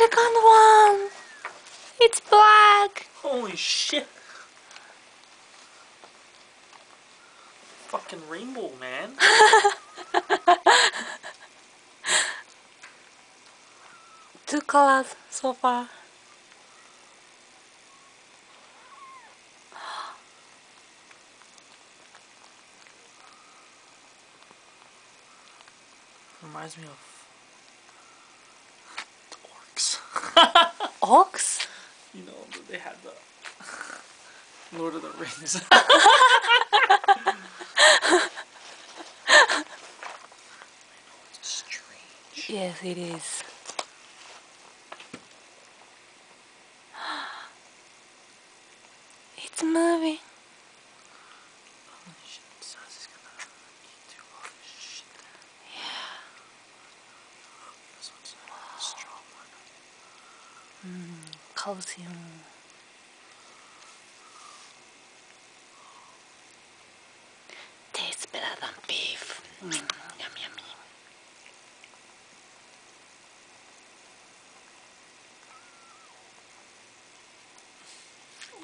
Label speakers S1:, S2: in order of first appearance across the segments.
S1: second one! It's black!
S2: Holy shit! Fucking rainbow, man.
S1: Two colors so far.
S2: Reminds me of the orcs.
S1: Ox?
S2: You know, they had the Lord of the Rings. It's strange.
S1: Yes, it is. It's moving.
S2: Holy shit, Saz is gonna eat through all this shit.
S1: Yeah.
S2: This one's a strong one.
S1: Calcium. Tastes better than beef. Yum, yummy.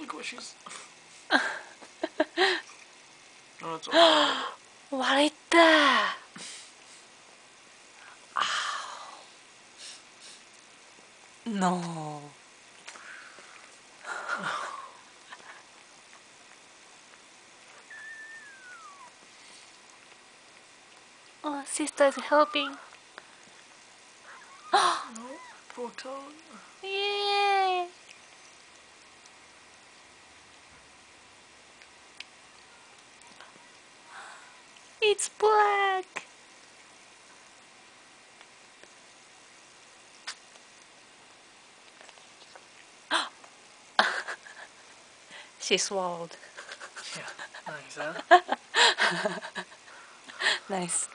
S2: Look what she's. Oh, it's all.
S1: What is that? No. Oh, sister is helping.
S2: No, poor toad.
S1: Yay! It's black. She swallowed.
S2: Yeah, nice, huh?
S1: Nice.